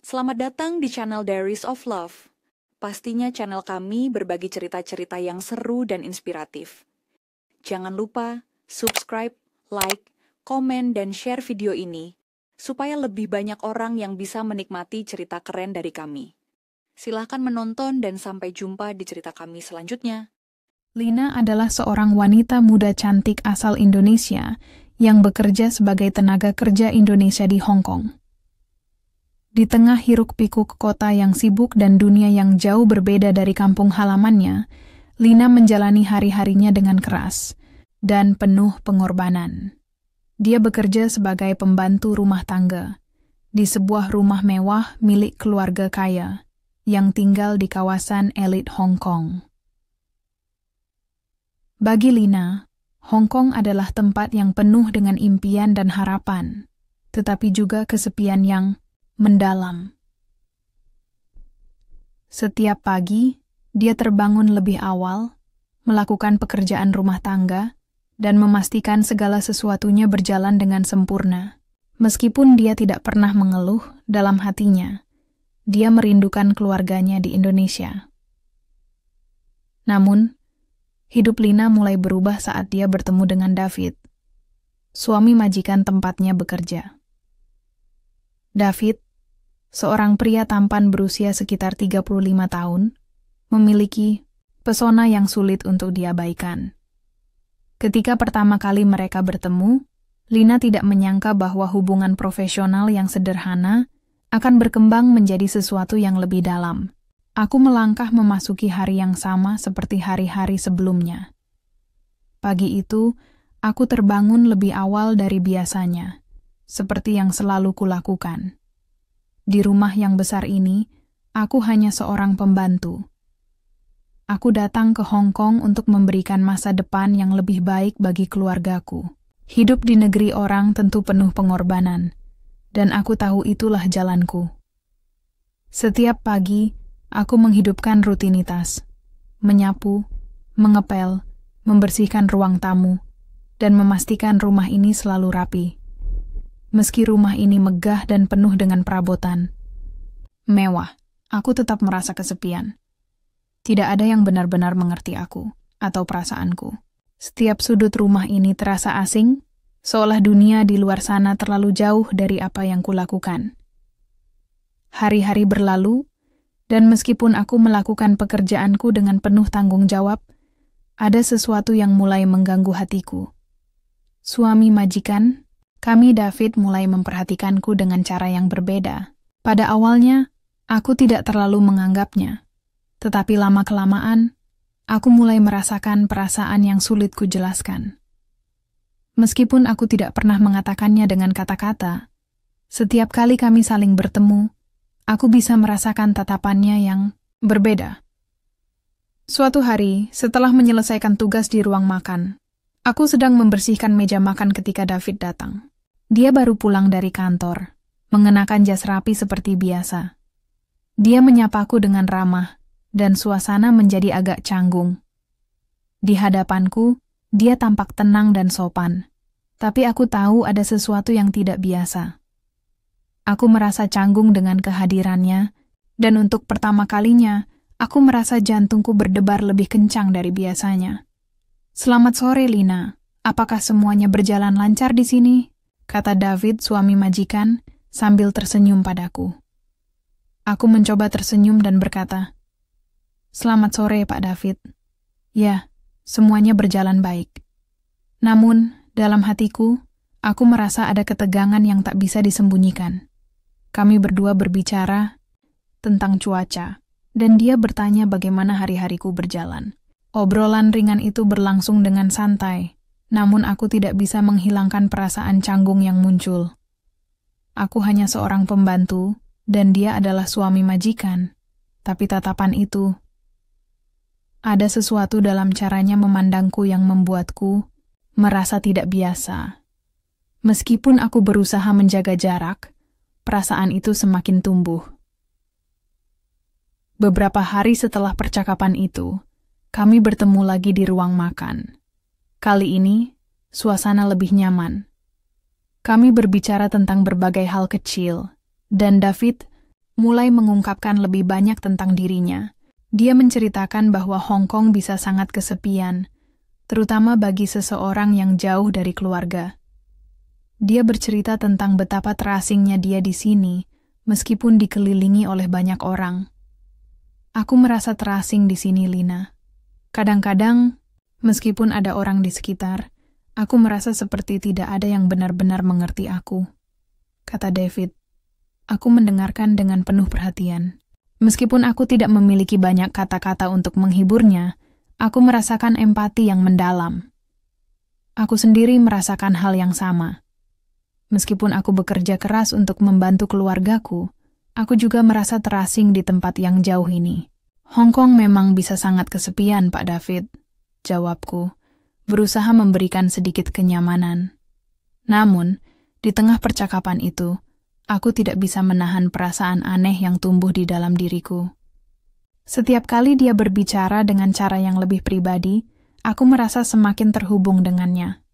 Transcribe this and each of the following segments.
Selamat datang di channel Diaries of Love. Pastinya channel kami berbagi cerita-cerita yang seru dan inspiratif. Jangan lupa subscribe, like, komen, dan share video ini supaya lebih banyak orang yang bisa menikmati cerita keren dari kami. Silahkan menonton dan sampai jumpa di cerita kami selanjutnya. Lina adalah seorang wanita muda cantik asal Indonesia yang bekerja sebagai tenaga kerja Indonesia di Hong Kong. Di tengah hiruk-pikuk kota yang sibuk dan dunia yang jauh berbeda dari kampung halamannya, Lina menjalani hari-harinya dengan keras dan penuh pengorbanan. Dia bekerja sebagai pembantu rumah tangga di sebuah rumah mewah milik keluarga kaya yang tinggal di kawasan elit Hong Kong. Bagi Lina, Hong Kong adalah tempat yang penuh dengan impian dan harapan, tetapi juga kesepian yang mendalam. Setiap pagi, dia terbangun lebih awal, melakukan pekerjaan rumah tangga, dan memastikan segala sesuatunya berjalan dengan sempurna. Meskipun dia tidak pernah mengeluh dalam hatinya, dia merindukan keluarganya di Indonesia. Namun, hidup Lina mulai berubah saat dia bertemu dengan David, suami majikan tempatnya bekerja. David, seorang pria tampan berusia sekitar 35 tahun, memiliki pesona yang sulit untuk diabaikan. Ketika pertama kali mereka bertemu, Lina tidak menyangka bahwa hubungan profesional yang sederhana akan berkembang menjadi sesuatu yang lebih dalam. Aku melangkah memasuki hari yang sama seperti hari-hari sebelumnya. Pagi itu, aku terbangun lebih awal dari biasanya, seperti yang selalu kulakukan. Di rumah yang besar ini, aku hanya seorang pembantu. Aku datang ke Hong Kong untuk memberikan masa depan yang lebih baik bagi keluargaku. Hidup di negeri orang tentu penuh pengorbanan, dan aku tahu itulah jalanku. Setiap pagi, aku menghidupkan rutinitas, menyapu, mengepel, membersihkan ruang tamu, dan memastikan rumah ini selalu rapi. Meski rumah ini megah dan penuh dengan perabotan mewah, aku tetap merasa kesepian. Tidak ada yang benar-benar mengerti aku atau perasaanku. Setiap sudut rumah ini terasa asing, seolah dunia di luar sana terlalu jauh dari apa yang kulakukan. Hari-hari berlalu, dan meskipun aku melakukan pekerjaanku dengan penuh tanggung jawab, ada sesuatu yang mulai mengganggu hatiku. Suami majikan, kami David mulai memperhatikanku dengan cara yang berbeda. Pada awalnya, aku tidak terlalu menganggapnya. Tetapi lama-kelamaan, aku mulai merasakan perasaan yang sulit kujelaskan. Meskipun aku tidak pernah mengatakannya dengan kata-kata, setiap kali kami saling bertemu, aku bisa merasakan tatapannya yang berbeda. Suatu hari, setelah menyelesaikan tugas di ruang makan, aku sedang membersihkan meja makan ketika David datang. Dia baru pulang dari kantor, mengenakan jas rapi seperti biasa. Dia menyapaku dengan ramah, dan suasana menjadi agak canggung. Di hadapanku, dia tampak tenang dan sopan, tapi aku tahu ada sesuatu yang tidak biasa. Aku merasa canggung dengan kehadirannya, dan untuk pertama kalinya, aku merasa jantungku berdebar lebih kencang dari biasanya. "Selamat sore, Lina. Apakah semuanya berjalan lancar di sini?" kata David, suami majikan, sambil tersenyum padaku. Aku mencoba tersenyum dan berkata, "Selamat sore, Pak David. Ya, semuanya berjalan baik." Namun, dalam hatiku, aku merasa ada ketegangan yang tak bisa disembunyikan. Kami berdua berbicara tentang cuaca, dan dia bertanya bagaimana hari-hariku berjalan. Obrolan ringan itu berlangsung dengan santai, namun aku tidak bisa menghilangkan perasaan canggung yang muncul. Aku hanya seorang pembantu, dan dia adalah suami majikan. Tapi tatapan itu, ada sesuatu dalam caranya memandangku yang membuatku merasa tidak biasa. Meskipun aku berusaha menjaga jarak, perasaan itu semakin tumbuh. Beberapa hari setelah percakapan itu, kami bertemu lagi di ruang makan. Kali ini, suasana lebih nyaman. Kami berbicara tentang berbagai hal kecil, dan David mulai mengungkapkan lebih banyak tentang dirinya. Dia menceritakan bahwa Hong Kong bisa sangat kesepian, terutama bagi seseorang yang jauh dari keluarga. Dia bercerita tentang betapa terasingnya dia di sini, meskipun dikelilingi oleh banyak orang. Aku merasa terasing di sini, Lina. Kadang-kadang, meskipun ada orang di sekitar, aku merasa seperti tidak ada yang benar-benar mengerti aku, kata David. Aku mendengarkan dengan penuh perhatian. Meskipun aku tidak memiliki banyak kata-kata untuk menghiburnya, aku merasakan empati yang mendalam. Aku sendiri merasakan hal yang sama. Meskipun aku bekerja keras untuk membantu keluargaku, aku juga merasa terasing di tempat yang jauh ini. Hong Kong memang bisa sangat kesepian, Pak David, jawabku, berusaha memberikan sedikit kenyamanan. Namun, di tengah percakapan itu, aku tidak bisa menahan perasaan aneh yang tumbuh di dalam diriku. Setiap kali dia berbicara dengan cara yang lebih pribadi, aku merasa semakin terhubung dengannya.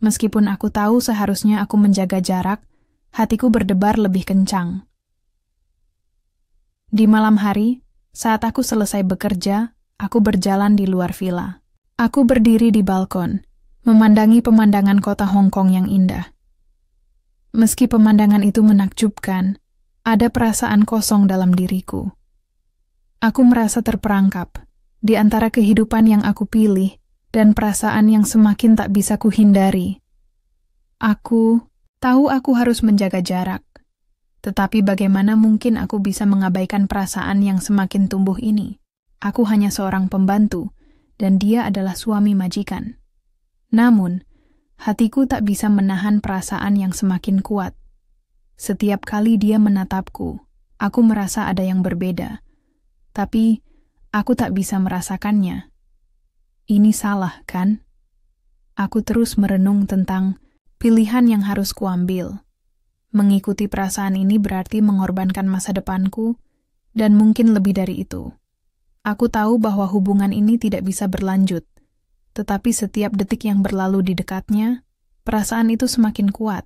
Meskipun aku tahu seharusnya aku menjaga jarak, hatiku berdebar lebih kencang. Di malam hari, saat aku selesai bekerja, aku berjalan di luar villa. Aku berdiri di balkon, memandangi pemandangan kota Hong Kong yang indah. Meski pemandangan itu menakjubkan, ada perasaan kosong dalam diriku. Aku merasa terperangkap di antara kehidupan yang aku pilih dan perasaan yang semakin tak bisa kuhindari. Aku tahu aku harus menjaga jarak. Tetapi bagaimana mungkin aku bisa mengabaikan perasaan yang semakin tumbuh ini? Aku hanya seorang pembantu, dan dia adalah suami majikan. Namun, hatiku tak bisa menahan perasaan yang semakin kuat. Setiap kali dia menatapku, aku merasa ada yang berbeda. Tapi, aku tak bisa merasakannya. Ini salah, kan? Aku terus merenung tentang pilihan yang harus kuambil. Mengikuti perasaan ini berarti mengorbankan masa depanku, dan mungkin lebih dari itu. Aku tahu bahwa hubungan ini tidak bisa berlanjut, tetapi setiap detik yang berlalu di dekatnya, perasaan itu semakin kuat.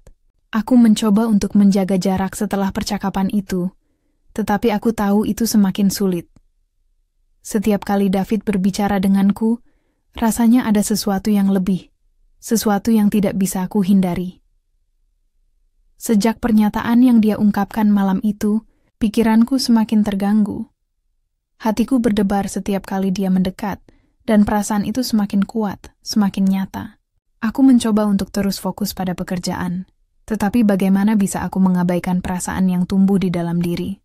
Aku mencoba untuk menjaga jarak setelah percakapan itu, tetapi aku tahu itu semakin sulit. Setiap kali David berbicara denganku, rasanya ada sesuatu yang lebih, sesuatu yang tidak bisa aku hindari. Sejak pernyataan yang dia ungkapkan malam itu, pikiranku semakin terganggu. Hatiku berdebar setiap kali dia mendekat, dan perasaan itu semakin kuat, semakin nyata. Aku mencoba untuk terus fokus pada pekerjaan, tetapi bagaimana bisa aku mengabaikan perasaan yang tumbuh di dalam diri?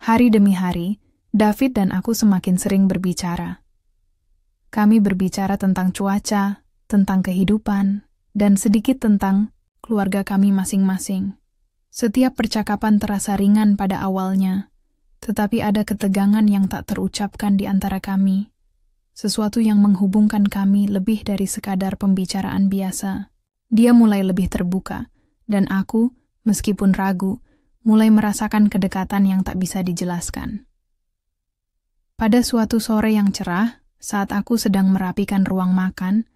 Hari demi hari, David dan aku semakin sering berbicara. Kami berbicara tentang cuaca, tentang kehidupan, dan sedikit tentang keluarga kami masing-masing. Setiap percakapan terasa ringan pada awalnya, tetapi ada ketegangan yang tak terucapkan di antara kami. Sesuatu yang menghubungkan kami lebih dari sekadar pembicaraan biasa. Dia mulai lebih terbuka, dan aku, meskipun ragu, mulai merasakan kedekatan yang tak bisa dijelaskan. Pada suatu sore yang cerah, saat aku sedang merapikan ruang makan,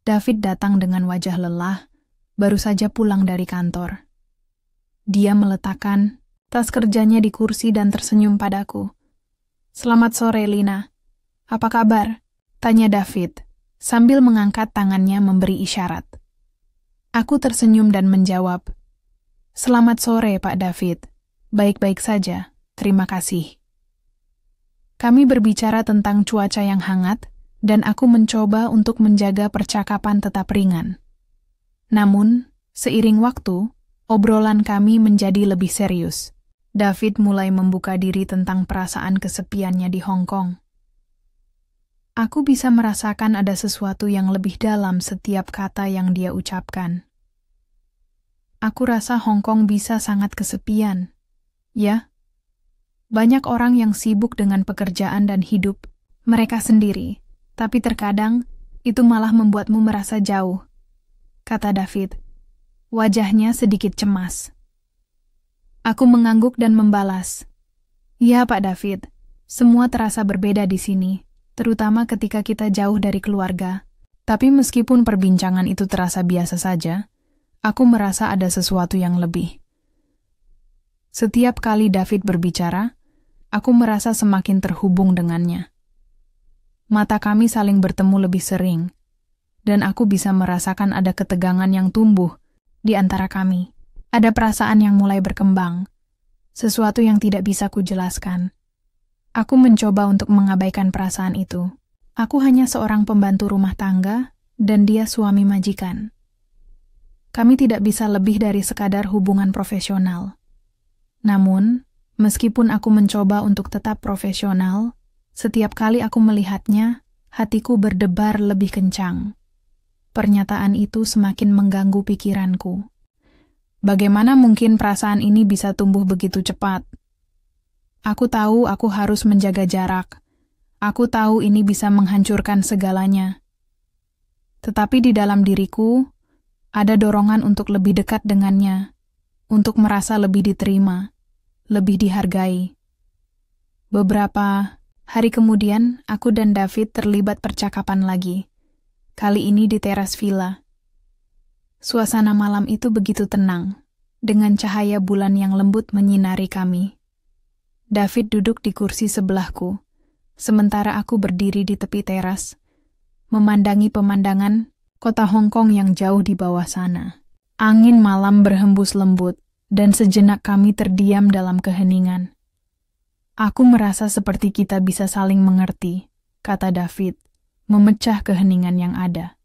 David datang dengan wajah lelah, baru saja pulang dari kantor. Dia meletakkan tas kerjanya di kursi dan tersenyum padaku. "Selamat sore, Lina. Apa kabar?" tanya David, sambil mengangkat tangannya memberi isyarat. Aku tersenyum dan menjawab, "Selamat sore, Pak David. Baik-baik saja, terima kasih." Kami berbicara tentang cuaca yang hangat, dan aku mencoba untuk menjaga percakapan tetap ringan. Namun, seiring waktu, obrolan kami menjadi lebih serius. David mulai membuka diri tentang perasaan kesepiannya di Hong Kong. Aku bisa merasakan ada sesuatu yang lebih dalam setiap kata yang dia ucapkan. Aku rasa Hong Kong bisa sangat kesepian. Ya, banyak orang yang sibuk dengan pekerjaan dan hidup mereka sendiri, tapi terkadang itu malah membuatmu merasa jauh, kata David. Wajahnya sedikit cemas. Aku mengangguk dan membalas, "Ya, Pak David, semua terasa berbeda di sini, terutama ketika kita jauh dari keluarga. Tapi meskipun perbincangan itu terasa biasa saja, aku merasa ada sesuatu yang lebih. Setiap kali David berbicara, aku merasa semakin terhubung dengannya. Mata kami saling bertemu lebih sering, dan aku bisa merasakan ada ketegangan yang tumbuh di antara kami. Ada perasaan yang mulai berkembang, sesuatu yang tidak bisa kujelaskan. Aku mencoba untuk mengabaikan perasaan itu. Aku hanya seorang pembantu rumah tangga, dan dia suami majikan. Kami tidak bisa lebih dari sekadar hubungan profesional. Namun, meskipun aku mencoba untuk tetap profesional, setiap kali aku melihatnya, hatiku berdebar lebih kencang. Pernyataan itu semakin mengganggu pikiranku. Bagaimana mungkin perasaan ini bisa tumbuh begitu cepat? Aku tahu aku harus menjaga jarak. Aku tahu ini bisa menghancurkan segalanya. Tetapi di dalam diriku, ada dorongan untuk lebih dekat dengannya, untuk merasa lebih diterima, lebih dihargai. Beberapa hari kemudian, aku dan David terlibat percakapan lagi. Kali ini di teras villa. Suasana malam itu begitu tenang, dengan cahaya bulan yang lembut menyinari kami. David duduk di kursi sebelahku, sementara aku berdiri di tepi teras, memandangi pemandangan kota Hong Kong yang jauh di bawah sana. Angin malam berhembus lembut, dan sejenak kami terdiam dalam keheningan. Aku merasa seperti kita bisa saling mengerti, kata David, memecah keheningan yang ada.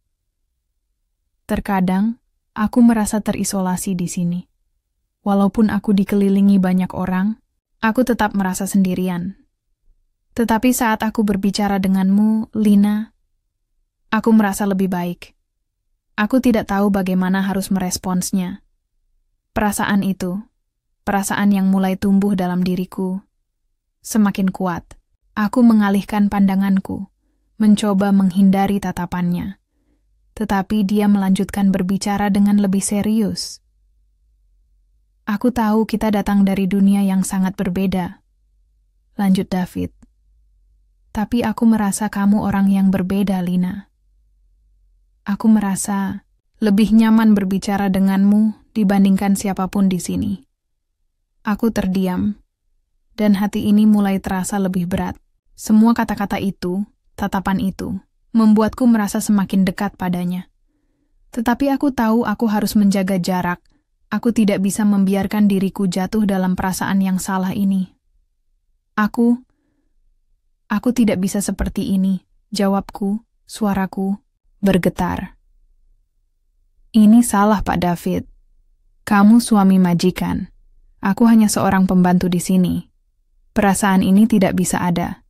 Terkadang, aku merasa terisolasi di sini. Walaupun aku dikelilingi banyak orang, aku tetap merasa sendirian. Tetapi saat aku berbicara denganmu, Lina, aku merasa lebih baik. Aku tidak tahu bagaimana harus meresponsnya. Perasaan itu, perasaan yang mulai tumbuh dalam diriku, semakin kuat. Aku mengalihkan pandanganku, mencoba menghindari tatapannya. Tetapi dia melanjutkan berbicara dengan lebih serius. Aku tahu kita datang dari dunia yang sangat berbeda, lanjut David. Tapi aku merasa kamu orang yang berbeda, Lina. Aku merasa lebih nyaman berbicara denganmu dibandingkan siapapun di sini. Aku terdiam, dan hati ini mulai terasa lebih berat. Semua kata-kata itu, tatapan itu, membuatku merasa semakin dekat padanya. Tetapi aku tahu aku harus menjaga jarak. Aku tidak bisa membiarkan diriku jatuh dalam perasaan yang salah ini. Aku tidak bisa seperti ini, jawabku, suaraku bergetar. Ini salah, Pak David. Kamu suami majikan. Aku hanya seorang pembantu di sini. Perasaan ini tidak bisa ada.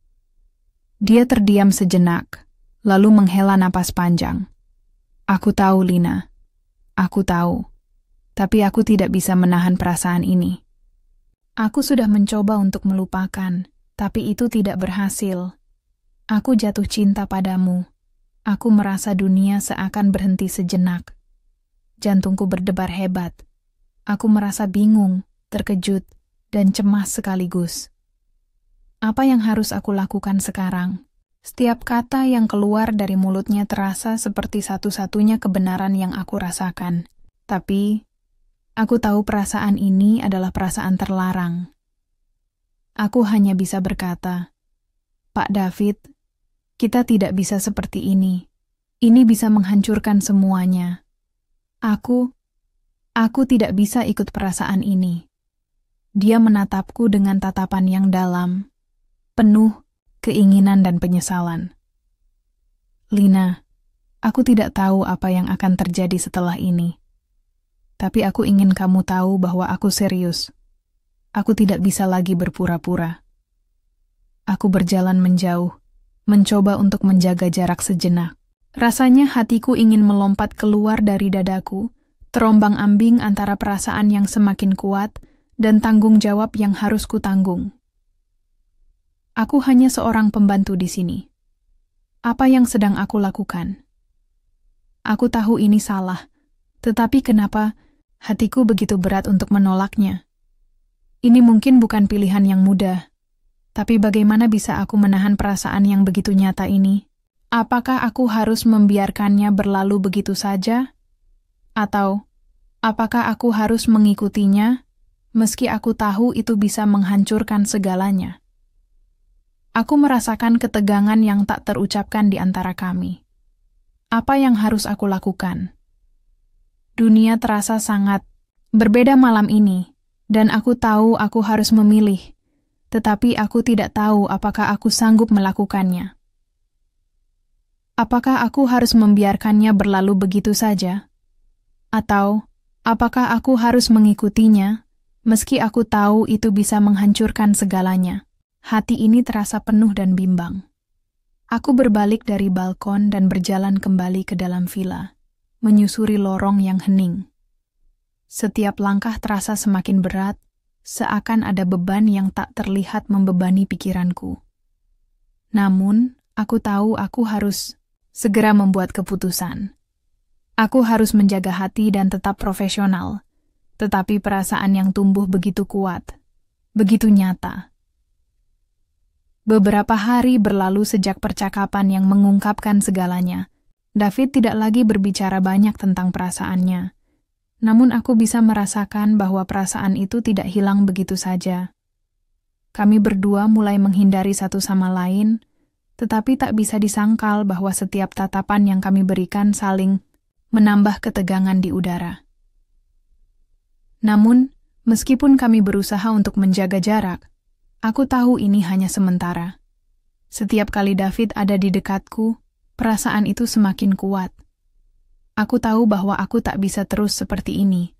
Dia terdiam sejenak, lalu menghela napas panjang. Aku tahu, Lina. Aku tahu. Tapi aku tidak bisa menahan perasaan ini. Aku sudah mencoba untuk melupakan, tapi itu tidak berhasil. Aku jatuh cinta padamu. Aku merasa dunia seakan berhenti sejenak. Jantungku berdebar hebat. Aku merasa bingung, terkejut, dan cemas sekaligus. Apa yang harus aku lakukan sekarang? Setiap kata yang keluar dari mulutnya terasa seperti satu-satunya kebenaran yang aku rasakan. Tapi, aku tahu perasaan ini adalah perasaan terlarang. Aku hanya bisa berkata, Pak David, kita tidak bisa seperti ini. Ini bisa menghancurkan semuanya. Aku tidak bisa ikut perasaan ini. Dia menatapku dengan tatapan yang dalam, penuh keinginan dan penyesalan. Lina, aku tidak tahu apa yang akan terjadi setelah ini. Tapi aku ingin kamu tahu bahwa aku serius. Aku tidak bisa lagi berpura-pura. Aku berjalan menjauh, mencoba untuk menjaga jarak sejenak. Rasanya hatiku ingin melompat keluar dari dadaku, terombang-ambing antara perasaan yang semakin kuat dan tanggung jawab yang harus kutanggung. Aku hanya seorang pembantu di sini. Apa yang sedang aku lakukan? Aku tahu ini salah, tetapi kenapa hatiku begitu berat untuk menolaknya? Ini mungkin bukan pilihan yang mudah, tapi bagaimana bisa aku menahan perasaan yang begitu nyata ini? Apakah aku harus membiarkannya berlalu begitu saja? Atau, apakah aku harus mengikutinya, meski aku tahu itu bisa menghancurkan segalanya. Aku merasakan ketegangan yang tak terucapkan di antara kami. Apa yang harus aku lakukan? Dunia terasa sangat berbeda malam ini, dan aku tahu aku harus memilih, tetapi aku tidak tahu apakah aku sanggup melakukannya. Apakah aku harus membiarkannya berlalu begitu saja? Atau apakah aku harus mengikutinya, meski aku tahu itu bisa menghancurkan segalanya? Hati ini terasa penuh dan bimbang. Aku berbalik dari balkon dan berjalan kembali ke dalam villa, menyusuri lorong yang hening. Setiap langkah terasa semakin berat, seakan ada beban yang tak terlihat membebani pikiranku. Namun, aku tahu aku harus segera membuat keputusan. Aku harus menjaga hati dan tetap profesional, tetapi perasaan yang tumbuh begitu kuat, begitu nyata. Beberapa hari berlalu sejak percakapan yang mengungkapkan segalanya. David tidak lagi berbicara banyak tentang perasaannya. Namun aku bisa merasakan bahwa perasaan itu tidak hilang begitu saja. Kami berdua mulai menghindari satu sama lain, tetapi tak bisa disangkal bahwa setiap tatapan yang kami berikan saling menambah ketegangan di udara. Namun, meskipun kami berusaha untuk menjaga jarak, aku tahu ini hanya sementara. Setiap kali David ada di dekatku, perasaan itu semakin kuat. Aku tahu bahwa aku tak bisa terus seperti ini.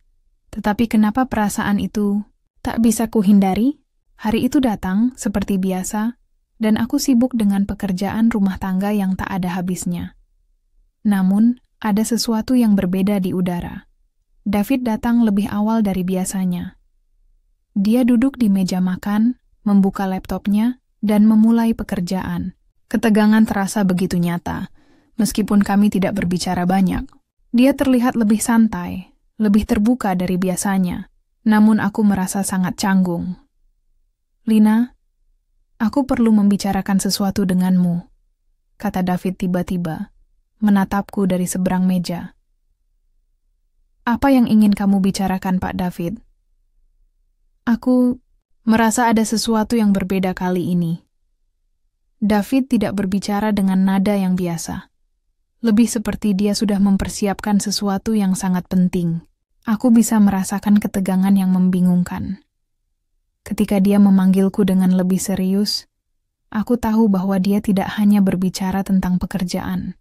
Tetapi kenapa perasaan itu tak bisa kuhindari? Hari itu datang seperti biasa, dan aku sibuk dengan pekerjaan rumah tangga yang tak ada habisnya. Namun, ada sesuatu yang berbeda di udara. David datang lebih awal dari biasanya. Dia duduk di meja makan, membuka laptopnya, dan memulai pekerjaan. Ketegangan terasa begitu nyata, meskipun kami tidak berbicara banyak. Dia terlihat lebih santai, lebih terbuka dari biasanya, namun aku merasa sangat canggung. "Lina, aku perlu membicarakan sesuatu denganmu," kata David tiba-tiba, menatapku dari seberang meja. "Apa yang ingin kamu bicarakan, Pak David?" Aku merasa ada sesuatu yang berbeda kali ini. David tidak berbicara dengan nada yang biasa. Lebih seperti dia sudah mempersiapkan sesuatu yang sangat penting. Aku bisa merasakan ketegangan yang membingungkan. Ketika dia memanggilku dengan lebih serius, aku tahu bahwa dia tidak hanya berbicara tentang pekerjaan.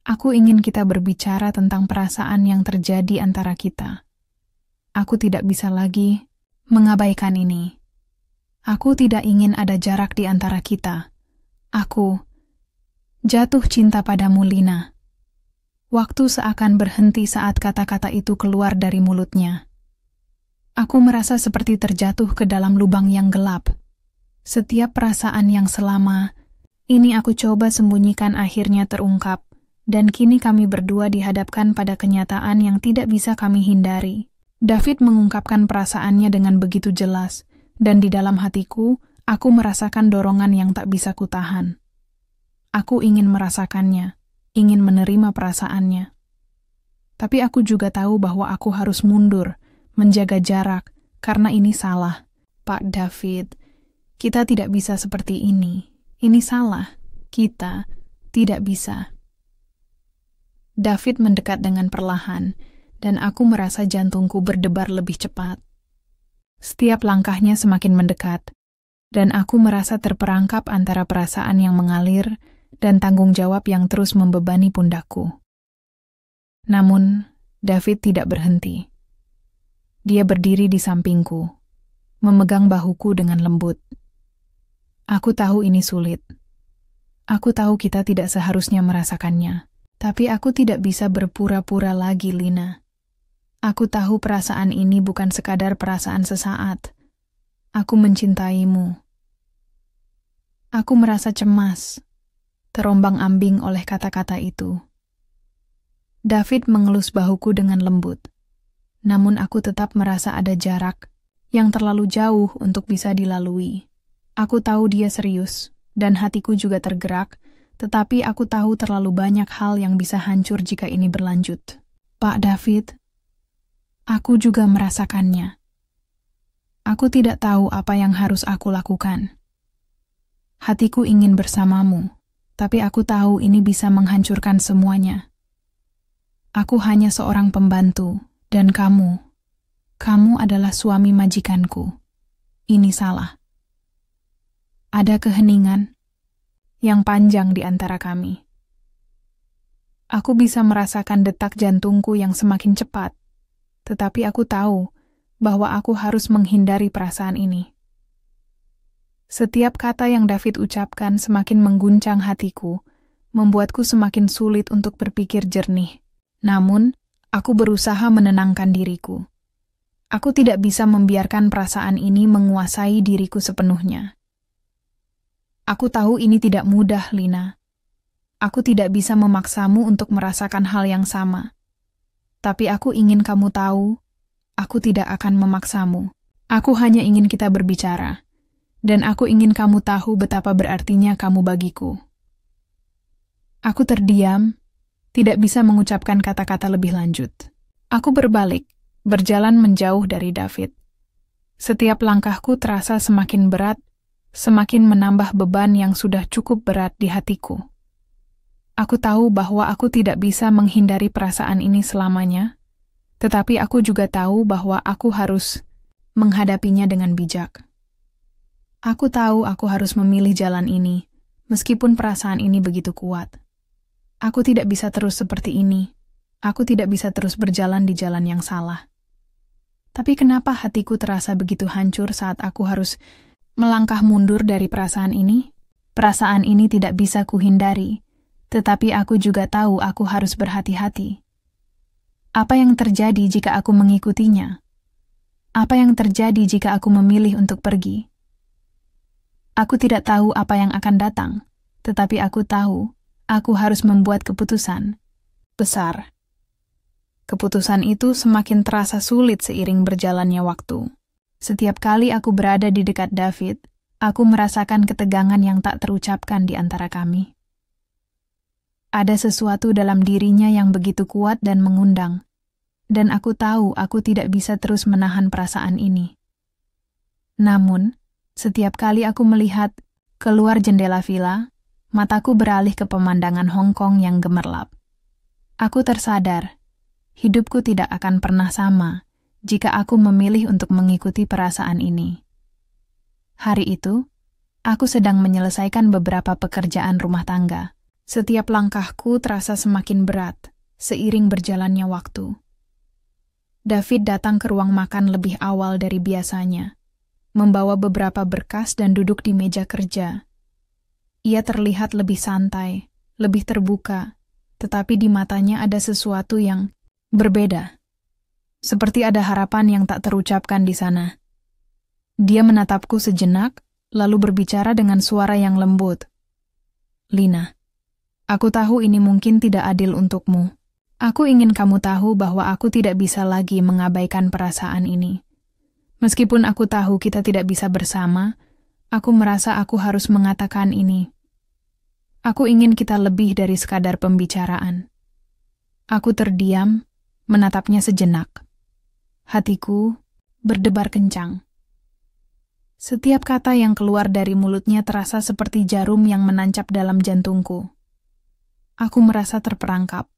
Aku ingin kita berbicara tentang perasaan yang terjadi antara kita. Aku tidak bisa lagi mengabaikan ini. Aku tidak ingin ada jarak di antara kita. Aku jatuh cinta padamu, Lina. Waktu seakan berhenti saat kata-kata itu keluar dari mulutnya. Aku merasa seperti terjatuh ke dalam lubang yang gelap. Setiap perasaan yang selama ini aku coba sembunyikan akhirnya terungkap, dan kini kami berdua dihadapkan pada kenyataan yang tidak bisa kami hindari. David mengungkapkan perasaannya dengan begitu jelas, dan di dalam hatiku, aku merasakan dorongan yang tak bisa kutahan. Aku ingin merasakannya, ingin menerima perasaannya. Tapi aku juga tahu bahwa aku harus mundur, menjaga jarak, karena ini salah. Pak David, kita tidak bisa seperti ini. Ini salah. Kita tidak bisa. David mendekat dengan perlahan, dan aku merasa jantungku berdebar lebih cepat. Setiap langkahnya semakin mendekat, dan aku merasa terperangkap antara perasaan yang mengalir dan tanggung jawab yang terus membebani pundakku. Namun, David tidak berhenti. Dia berdiri di sampingku, memegang bahuku dengan lembut. Aku tahu ini sulit. Aku tahu kita tidak seharusnya merasakannya, tapi aku tidak bisa berpura-pura lagi, Lina. Aku tahu perasaan ini bukan sekadar perasaan sesaat. Aku mencintaimu. Aku merasa cemas, terombang-ambing oleh kata-kata itu. David mengelus bahuku dengan lembut, namun aku tetap merasa ada jarak yang terlalu jauh untuk bisa dilalui. Aku tahu dia serius, dan hatiku juga tergerak, tetapi aku tahu terlalu banyak hal yang bisa hancur jika ini berlanjut. Pak David, aku juga merasakannya. Aku tidak tahu apa yang harus aku lakukan. Hatiku ingin bersamamu, tapi aku tahu ini bisa menghancurkan semuanya. Aku hanya seorang pembantu, dan kamu adalah suami majikanku. Ini salah. Ada keheningan yang panjang di antara kami. Aku bisa merasakan detak jantungku yang semakin cepat, tetapi aku tahu bahwa aku harus menghindari perasaan ini. Setiap kata yang David ucapkan semakin mengguncang hatiku, membuatku semakin sulit untuk berpikir jernih. Namun, aku berusaha menenangkan diriku. Aku tidak bisa membiarkan perasaan ini menguasai diriku sepenuhnya. Aku tahu ini tidak mudah, Lina. Aku tidak bisa memaksamu untuk merasakan hal yang sama. Tapi aku ingin kamu tahu, aku tidak akan memaksamu. Aku hanya ingin kita berbicara. Dan aku ingin kamu tahu betapa berartinya kamu bagiku. Aku terdiam, tidak bisa mengucapkan kata-kata lebih lanjut. Aku berbalik, berjalan menjauh dari David. Setiap langkahku terasa semakin berat, semakin menambah beban yang sudah cukup berat di hatiku. Aku tahu bahwa aku tidak bisa menghindari perasaan ini selamanya, tetapi aku juga tahu bahwa aku harus menghadapinya dengan bijak. Aku tahu aku harus memilih jalan ini, meskipun perasaan ini begitu kuat. Aku tidak bisa terus seperti ini. Aku tidak bisa terus berjalan di jalan yang salah. Tapi kenapa hatiku terasa begitu hancur saat aku harus melangkah mundur dari perasaan ini? Perasaan ini tidak bisa kuhindari, tetapi aku juga tahu aku harus berhati-hati. Apa yang terjadi jika aku mengikutinya? Apa yang terjadi jika aku memilih untuk pergi? Aku tidak tahu apa yang akan datang, tetapi aku tahu aku harus membuat keputusan besar. Keputusan itu semakin terasa sulit seiring berjalannya waktu. Setiap kali aku berada di dekat David, aku merasakan ketegangan yang tak terucapkan di antara kami. Ada sesuatu dalam dirinya yang begitu kuat dan mengundang, dan aku tahu aku tidak bisa terus menahan perasaan ini. Namun, setiap kali aku melihat keluar jendela villa, mataku beralih ke pemandangan Hong Kong yang gemerlap. Aku tersadar, hidupku tidak akan pernah sama jika aku memilih untuk mengikuti perasaan ini. Hari itu, aku sedang menyelesaikan beberapa pekerjaan rumah tangga. Setiap langkahku terasa semakin berat seiring berjalannya waktu. David datang ke ruang makan lebih awal dari biasanya, membawa beberapa berkas dan duduk di meja kerja. Ia terlihat lebih santai, lebih terbuka, tetapi di matanya ada sesuatu yang berbeda. Seperti ada harapan yang tak terucapkan di sana. Dia menatapku sejenak, lalu berbicara dengan suara yang lembut. Lina, aku tahu ini mungkin tidak adil untukmu. Aku ingin kamu tahu bahwa aku tidak bisa lagi mengabaikan perasaan ini. Meskipun aku tahu kita tidak bisa bersama, aku merasa aku harus mengatakan ini. Aku ingin kita lebih dari sekadar pembicaraan. Aku terdiam, menatapnya sejenak. Hatiku berdebar kencang. Setiap kata yang keluar dari mulutnya terasa seperti jarum yang menancap dalam jantungku. Aku merasa terperangkap.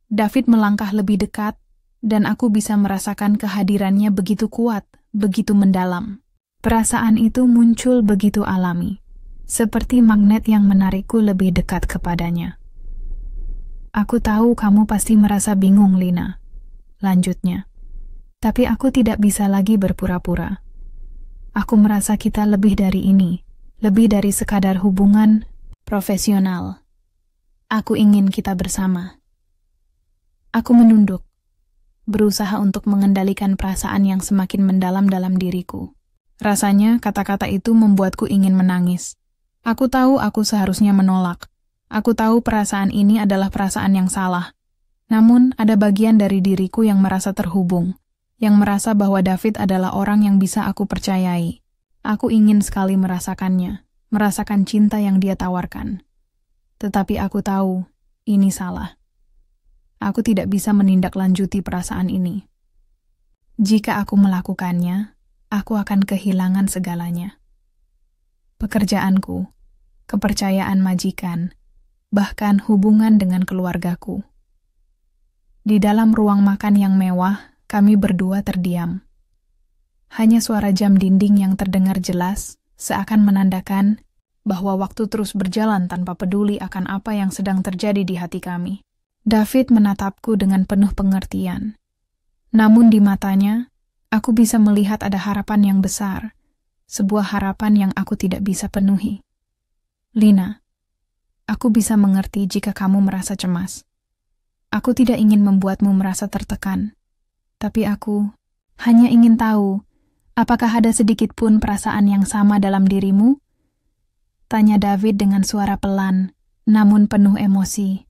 David melangkah lebih dekat, dan aku bisa merasakan kehadirannya begitu kuat, begitu mendalam. Perasaan itu muncul begitu alami, seperti magnet yang menarikku lebih dekat kepadanya. Aku tahu kamu pasti merasa bingung, Lina. Lanjutnya. Tapi aku tidak bisa lagi berpura-pura. Aku merasa kita lebih dari ini, lebih dari sekadar hubungan profesional. Aku ingin kita bersama. Aku menunduk, berusaha untuk mengendalikan perasaan yang semakin mendalam dalam diriku. Rasanya kata-kata itu membuatku ingin menangis. Aku tahu aku seharusnya menolak. Aku tahu perasaan ini adalah perasaan yang salah. Namun ada bagian dari diriku yang merasa terhubung, yang merasa bahwa David adalah orang yang bisa aku percayai. Aku ingin sekali merasakannya, merasakan cinta yang dia tawarkan. Tetapi aku tahu, ini salah. Aku tidak bisa menindaklanjuti perasaan ini. Jika aku melakukannya, aku akan kehilangan segalanya. Pekerjaanku, kepercayaan majikan, bahkan hubungan dengan keluargaku. Di dalam ruang makan yang mewah, kami berdua terdiam. Hanya suara jam dinding yang terdengar jelas, seakan menandakan bahwa waktu terus berjalan tanpa peduli akan apa yang sedang terjadi di hati kami. David menatapku dengan penuh pengertian. Namun di matanya, aku bisa melihat ada harapan yang besar, sebuah harapan yang aku tidak bisa penuhi. Lina, aku bisa mengerti jika kamu merasa cemas. Aku tidak ingin membuatmu merasa tertekan, tapi aku hanya ingin tahu, apakah ada sedikit pun perasaan yang sama dalam dirimu? Tanya David dengan suara pelan, namun penuh emosi.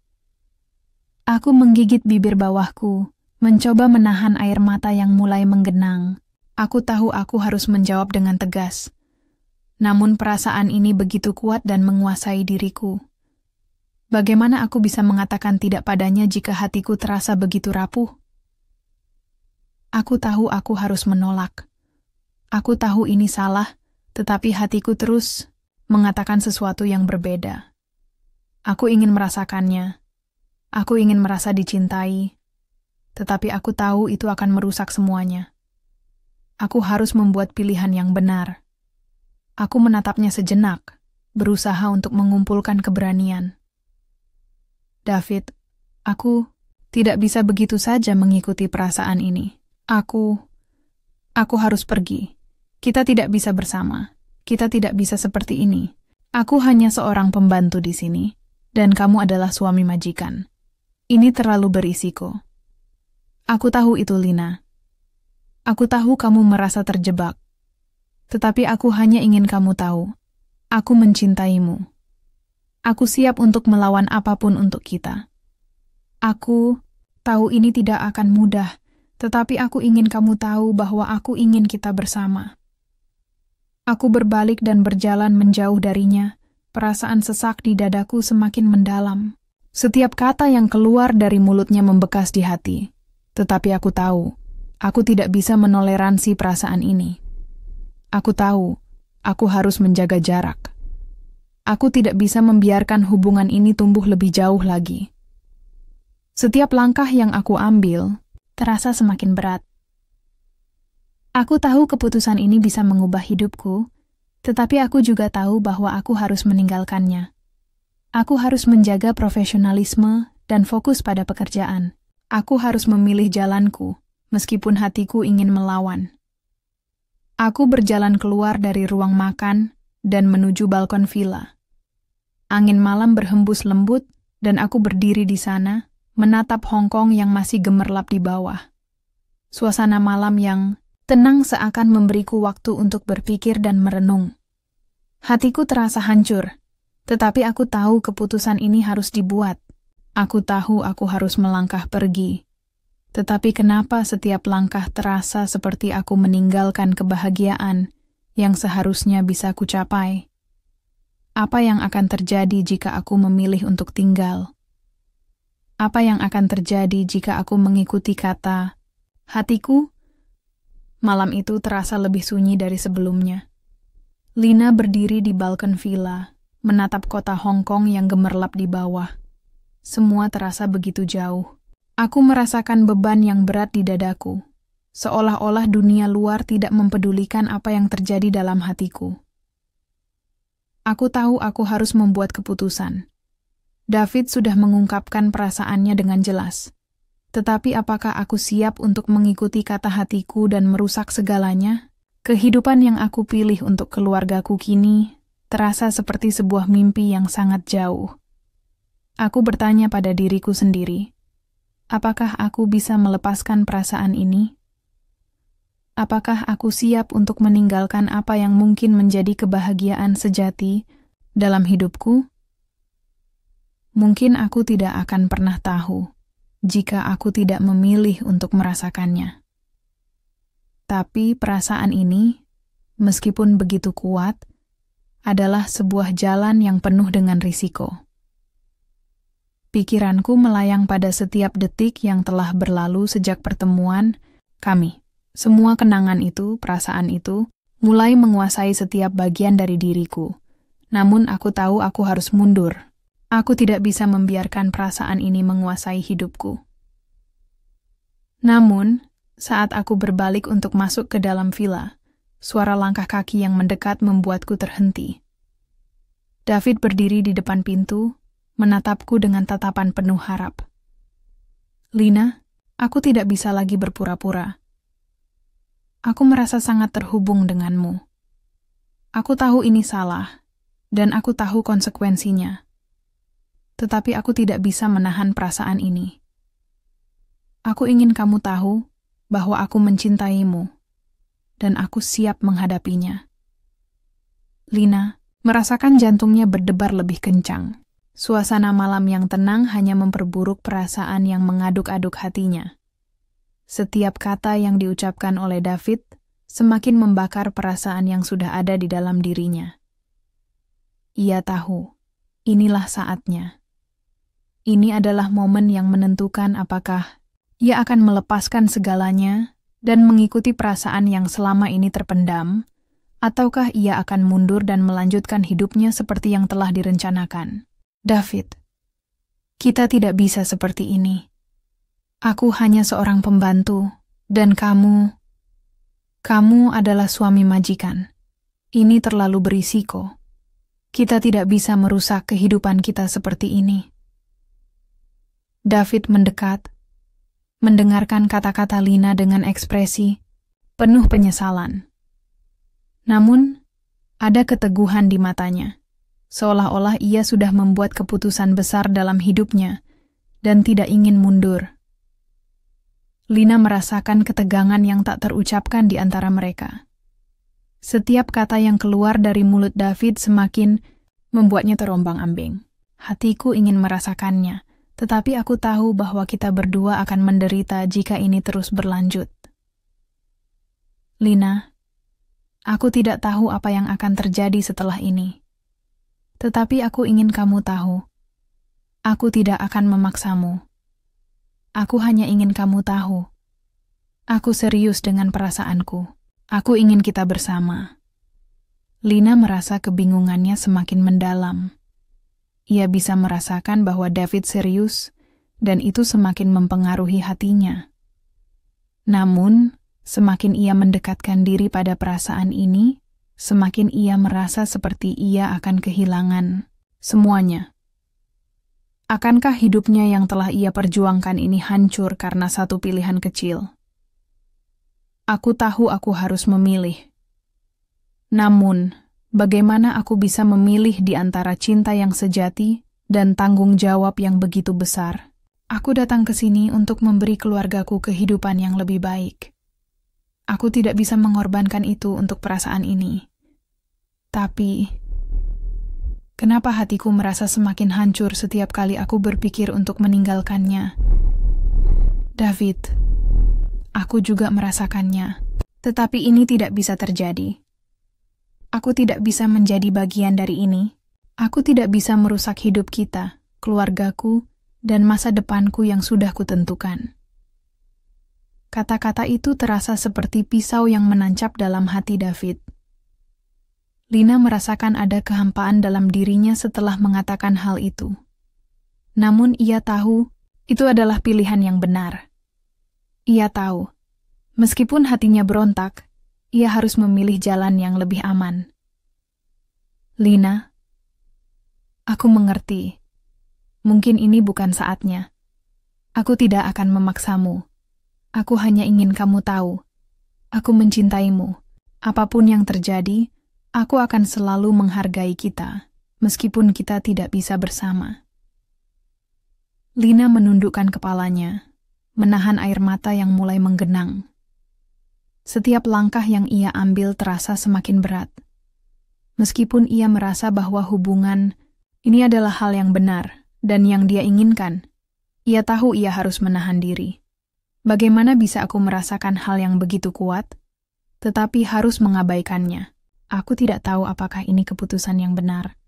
Aku menggigit bibir bawahku, mencoba menahan air mata yang mulai menggenang. Aku tahu aku harus menjawab dengan tegas. Namun perasaan ini begitu kuat dan menguasai diriku. Bagaimana aku bisa mengatakan tidak padanya jika hatiku terasa begitu rapuh? Aku tahu aku harus menolak. Aku tahu ini salah, tetapi hatiku terus mengatakan sesuatu yang berbeda. Aku ingin merasakannya. Aku ingin merasa dicintai. Tetapi aku tahu itu akan merusak semuanya. Aku harus membuat pilihan yang benar. Aku menatapnya sejenak, berusaha untuk mengumpulkan keberanian. David, aku tidak bisa begitu saja mengikuti perasaan ini. Aku harus pergi. Kita tidak bisa bersama. Kita tidak bisa seperti ini. Aku hanya seorang pembantu di sini, dan kamu adalah suami majikan. Ini terlalu berisiko. Aku tahu itu, Lina. Aku tahu kamu merasa terjebak. Tetapi aku hanya ingin kamu tahu, aku mencintaimu. Aku siap untuk melawan apapun untuk kita. Aku tahu ini tidak akan mudah, tetapi aku ingin kamu tahu bahwa aku ingin kita bersama. Aku berbalik dan berjalan menjauh darinya. Perasaan sesak di dadaku semakin mendalam. Setiap kata yang keluar dari mulutnya membekas di hati. Tetapi aku tahu, aku tidak bisa menoleransi perasaan ini. Aku tahu, aku harus menjaga jarak. Aku tidak bisa membiarkan hubungan ini tumbuh lebih jauh lagi. Setiap langkah yang aku ambil terasa semakin berat. Aku tahu keputusan ini bisa mengubah hidupku, tetapi aku juga tahu bahwa aku harus meninggalkannya. Aku harus menjaga profesionalisme dan fokus pada pekerjaan. Aku harus memilih jalanku, meskipun hatiku ingin melawan. Aku berjalan keluar dari ruang makan dan menuju balkon villa. Angin malam berhembus lembut, dan aku berdiri di sana, menatap Hong Kong yang masih gemerlap di bawah. Suasana malam yang tenang seakan memberiku waktu untuk berpikir dan merenung. Hatiku terasa hancur, tetapi aku tahu keputusan ini harus dibuat. Aku tahu aku harus melangkah pergi. Tetapi kenapa setiap langkah terasa seperti aku meninggalkan kebahagiaan yang seharusnya bisa kucapai? Apa yang akan terjadi jika aku memilih untuk tinggal? Apa yang akan terjadi jika aku mengikuti kata hatiku? Malam itu terasa lebih sunyi dari sebelumnya. Lina berdiri di balkon villa, menatap kota Hong Kong yang gemerlap di bawah. Semua terasa begitu jauh. Aku merasakan beban yang berat di dadaku, seolah-olah dunia luar tidak mempedulikan apa yang terjadi dalam hatiku. Aku tahu aku harus membuat keputusan. David sudah mengungkapkan perasaannya dengan jelas. Tetapi apakah aku siap untuk mengikuti kata hatiku dan merusak segalanya? Kehidupan yang aku pilih untuk keluargaku kini terasa seperti sebuah mimpi yang sangat jauh. Aku bertanya pada diriku sendiri, apakah aku bisa melepaskan perasaan ini? Apakah aku siap untuk meninggalkan apa yang mungkin menjadi kebahagiaan sejati dalam hidupku? Mungkin aku tidak akan pernah tahu jika aku tidak memilih untuk merasakannya. Tapi perasaan ini, meskipun begitu kuat, adalah sebuah jalan yang penuh dengan risiko. Pikiranku melayang pada setiap detik yang telah berlalu sejak pertemuan kami. Semua kenangan itu, perasaan itu, mulai menguasai setiap bagian dari diriku. Namun aku tahu aku harus mundur. Aku tidak bisa membiarkan perasaan ini menguasai hidupku. Namun, saat aku berbalik untuk masuk ke dalam villa, suara langkah kaki yang mendekat membuatku terhenti. David berdiri di depan pintu, menatapku dengan tatapan penuh harap. Lina, aku tidak bisa lagi berpura-pura. Aku merasa sangat terhubung denganmu. Aku tahu ini salah, dan aku tahu konsekuensinya. Tetapi aku tidak bisa menahan perasaan ini. Aku ingin kamu tahu bahwa aku mencintaimu, dan aku siap menghadapinya. Lina, merasakan jantungnya berdebar lebih kencang. Suasana malam yang tenang hanya memperburuk perasaan yang mengaduk-aduk hatinya. Setiap kata yang diucapkan oleh David semakin membakar perasaan yang sudah ada di dalam dirinya. Ia tahu, inilah saatnya. Ini adalah momen yang menentukan apakah ia akan melepaskan segalanya dan mengikuti perasaan yang selama ini terpendam, ataukah ia akan mundur dan melanjutkan hidupnya seperti yang telah direncanakan. David, kita tidak bisa seperti ini. Aku hanya seorang pembantu, dan kamu adalah suami majikan. Ini terlalu berisiko. Kita tidak bisa merusak kehidupan kita seperti ini. David mendekat, mendengarkan kata-kata Lina dengan ekspresi penuh penyesalan. Namun, ada keteguhan di matanya, seolah-olah ia sudah membuat keputusan besar dalam hidupnya dan tidak ingin mundur. Lina merasakan ketegangan yang tak terucapkan di antara mereka. Setiap kata yang keluar dari mulut David semakin membuatnya terombang-ambing. Hatiku ingin merasakannya, tetapi aku tahu bahwa kita berdua akan menderita jika ini terus berlanjut. Lina, aku tidak tahu apa yang akan terjadi setelah ini. Tetapi aku ingin kamu tahu, aku tidak akan memaksamu. Aku hanya ingin kamu tahu. Aku serius dengan perasaanku. Aku ingin kita bersama. Lina merasa kebingungannya semakin mendalam. Ia bisa merasakan bahwa David serius, dan itu semakin mempengaruhi hatinya. Namun, semakin ia mendekatkan diri pada perasaan ini, semakin ia merasa seperti ia akan kehilangan semuanya. Akankah hidupnya yang telah ia perjuangkan ini hancur karena satu pilihan kecil? Aku tahu aku harus memilih. Namun, bagaimana aku bisa memilih di antara cinta yang sejati dan tanggung jawab yang begitu besar? Aku datang ke sini untuk memberi keluargaku kehidupan yang lebih baik. Aku tidak bisa mengorbankan itu untuk perasaan ini. Tapi, kenapa hatiku merasa semakin hancur setiap kali aku berpikir untuk meninggalkannya? David, aku juga merasakannya, tetapi ini tidak bisa terjadi. Aku tidak bisa menjadi bagian dari ini. Aku tidak bisa merusak hidup kita, keluargaku, dan masa depanku yang sudah kutentukan. Kata-kata itu terasa seperti pisau yang menancap dalam hati David. Lina merasakan ada kehampaan dalam dirinya setelah mengatakan hal itu. Namun ia tahu itu adalah pilihan yang benar. Ia tahu, meskipun hatinya berontak, ia harus memilih jalan yang lebih aman. Lina, aku mengerti. Mungkin ini bukan saatnya. Aku tidak akan memaksamu. Aku hanya ingin kamu tahu. Aku mencintaimu. Apapun yang terjadi, aku akan selalu menghargai kita, meskipun kita tidak bisa bersama. Lina menundukkan kepalanya, menahan air mata yang mulai menggenang. Setiap langkah yang ia ambil terasa semakin berat. Meskipun ia merasa bahwa hubungan ini adalah hal yang benar dan yang dia inginkan, ia tahu ia harus menahan diri. Bagaimana bisa aku merasakan hal yang begitu kuat, tetapi harus mengabaikannya? Aku tidak tahu apakah ini keputusan yang benar.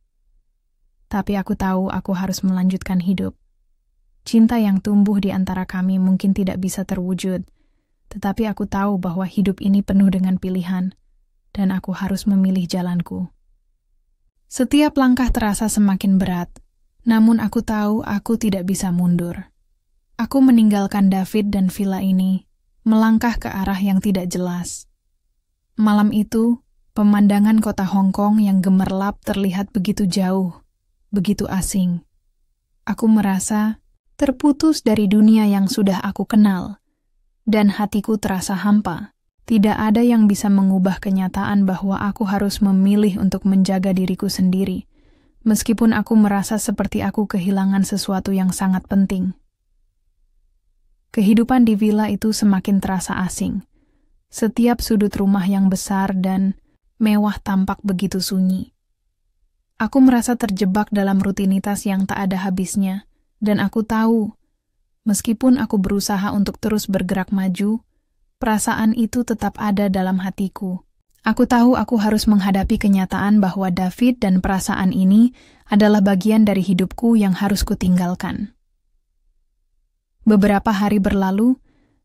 Tapi aku tahu aku harus melanjutkan hidup. Cinta yang tumbuh di antara kami mungkin tidak bisa terwujud, tetapi aku tahu bahwa hidup ini penuh dengan pilihan, dan aku harus memilih jalanku. Setiap langkah terasa semakin berat, namun aku tahu aku tidak bisa mundur. Aku meninggalkan David dan villa ini, melangkah ke arah yang tidak jelas. Malam itu, pemandangan kota Hong Kong yang gemerlap terlihat begitu jauh, begitu asing. Aku merasa terputus dari dunia yang sudah aku kenal, dan hatiku terasa hampa. Tidak ada yang bisa mengubah kenyataan bahwa aku harus memilih untuk menjaga diriku sendiri, meskipun aku merasa seperti aku kehilangan sesuatu yang sangat penting. Kehidupan di villa itu semakin terasa asing. Setiap sudut rumah yang besar dan mewah tampak begitu sunyi. Aku merasa terjebak dalam rutinitas yang tak ada habisnya, dan aku tahu, meskipun aku berusaha untuk terus bergerak maju, perasaan itu tetap ada dalam hatiku. Aku tahu aku harus menghadapi kenyataan bahwa David dan perasaan ini adalah bagian dari hidupku yang harus kutinggalkan. Beberapa hari berlalu,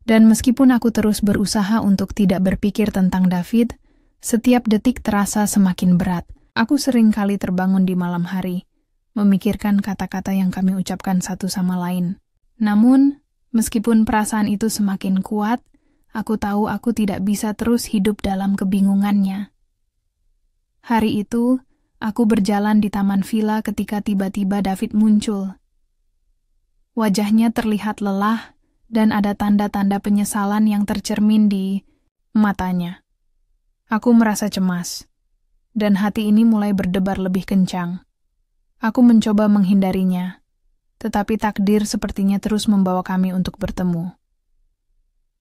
dan meskipun aku terus berusaha untuk tidak berpikir tentang David, setiap detik terasa semakin berat. Aku sering kali terbangun di malam hari, memikirkan kata-kata yang kami ucapkan satu sama lain. Namun, meskipun perasaan itu semakin kuat, aku tahu aku tidak bisa terus hidup dalam kebingungannya. Hari itu, aku berjalan di taman villa ketika tiba-tiba David muncul. Wajahnya terlihat lelah dan ada tanda-tanda penyesalan yang tercermin di matanya. Aku merasa cemas, dan hati ini mulai berdebar lebih kencang. Aku mencoba menghindarinya, tetapi takdir sepertinya terus membawa kami untuk bertemu.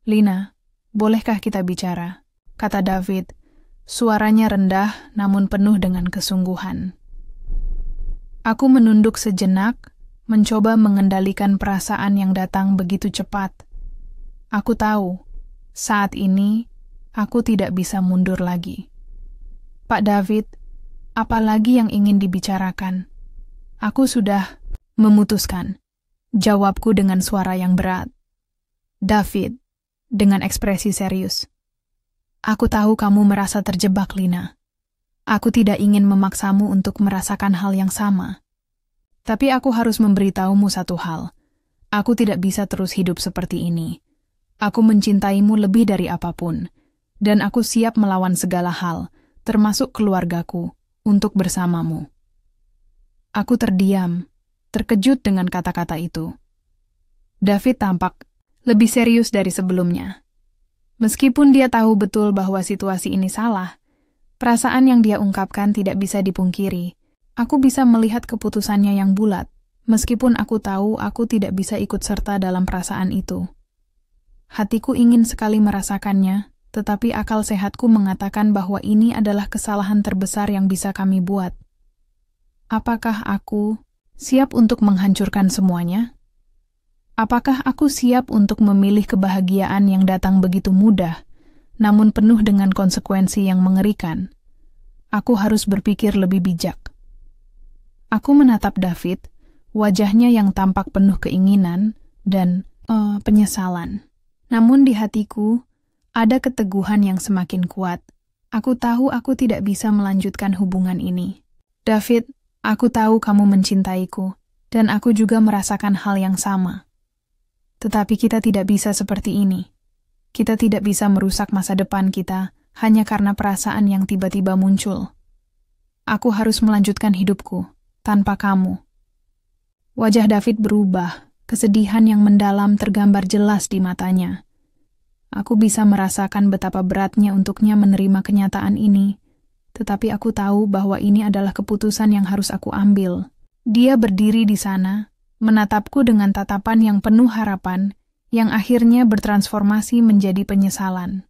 "Lina, bolehkah kita bicara?" kata David. Suaranya rendah namun penuh dengan kesungguhan. Aku menunduk sejenak, mencoba mengendalikan perasaan yang datang begitu cepat. Aku tahu, saat ini aku tidak bisa mundur lagi. "Pak David, apa lagi yang ingin dibicarakan?" "Aku sudah memutuskan," jawabku dengan suara yang berat. "David," dengan ekspresi serius, "aku tahu kamu merasa terjebak, Lina. Aku tidak ingin memaksamu untuk merasakan hal yang sama. Tapi aku harus memberitahumu satu hal. Aku tidak bisa terus hidup seperti ini. Aku mencintaimu lebih dari apapun, dan aku siap melawan segala hal, termasuk keluargaku, untuk bersamamu." Aku terdiam, terkejut dengan kata-kata itu. David tampak lebih serius dari sebelumnya. Meskipun dia tahu betul bahwa situasi ini salah, perasaan yang dia ungkapkan tidak bisa dipungkiri. Aku bisa melihat keputusannya yang bulat, meskipun aku tahu aku tidak bisa ikut serta dalam perasaan itu. Hatiku ingin sekali merasakannya, tetapi akal sehatku mengatakan bahwa ini adalah kesalahan terbesar yang bisa kami buat. Apakah aku siap untuk menghancurkan semuanya? Apakah aku siap untuk memilih kebahagiaan yang datang begitu mudah, namun penuh dengan konsekuensi yang mengerikan? Aku harus berpikir lebih bijak. Aku menatap David, wajahnya yang tampak penuh keinginan dan penyesalan. Namun di hatiku, ada keteguhan yang semakin kuat. Aku tahu aku tidak bisa melanjutkan hubungan ini. "David, aku tahu kamu mencintaiku, dan aku juga merasakan hal yang sama. Tetapi kita tidak bisa seperti ini. Kita tidak bisa merusak masa depan kita hanya karena perasaan yang tiba-tiba muncul. Aku harus melanjutkan hidupku tanpa kamu." Wajah David berubah, kesedihan yang mendalam tergambar jelas di matanya. Aku bisa merasakan betapa beratnya untuknya menerima kenyataan ini, tetapi aku tahu bahwa ini adalah keputusan yang harus aku ambil. Dia berdiri di sana, menatapku dengan tatapan yang penuh harapan, yang akhirnya bertransformasi menjadi penyesalan.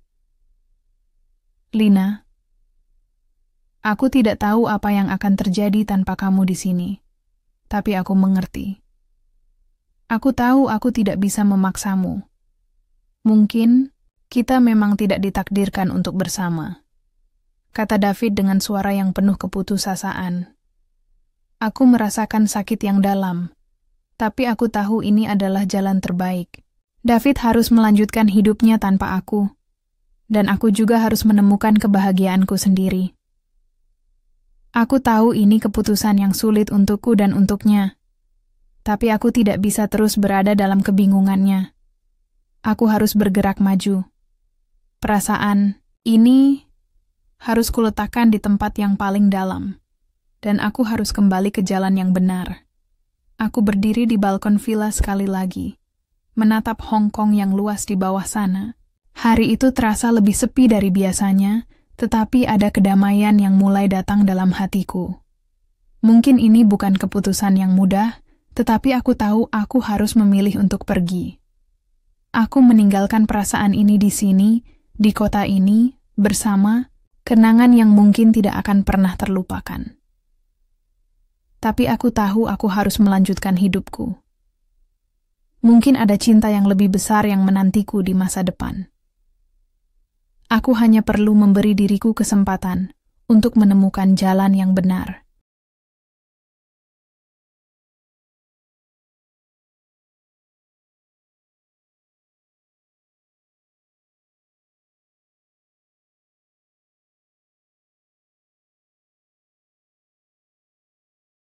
"Lina, aku tidak tahu apa yang akan terjadi tanpa kamu di sini, tapi aku mengerti. Aku tahu aku tidak bisa memaksamu. Mungkin kita memang tidak ditakdirkan untuk bersama," kata David dengan suara yang penuh keputusasaan. Aku merasakan sakit yang dalam, tapi aku tahu ini adalah jalan terbaik. David harus melanjutkan hidupnya tanpa aku, dan aku juga harus menemukan kebahagiaanku sendiri. Aku tahu ini keputusan yang sulit untukku dan untuknya, tapi aku tidak bisa terus berada dalam kebingungannya. Aku harus bergerak maju. Perasaan ini harus kuletakkan di tempat yang paling dalam, dan aku harus kembali ke jalan yang benar. Aku berdiri di balkon villa sekali lagi, menatap Hong Kong yang luas di bawah sana. Hari itu terasa lebih sepi dari biasanya, tetapi ada kedamaian yang mulai datang dalam hatiku. Mungkin ini bukan keputusan yang mudah, tetapi aku tahu aku harus memilih untuk pergi. Aku meninggalkan perasaan ini di sini, di kota ini, bersama kenangan yang mungkin tidak akan pernah terlupakan. Tapi aku tahu aku harus melanjutkan hidupku. Mungkin ada cinta yang lebih besar yang menantiku di masa depan. Aku hanya perlu memberi diriku kesempatan untuk menemukan jalan yang benar.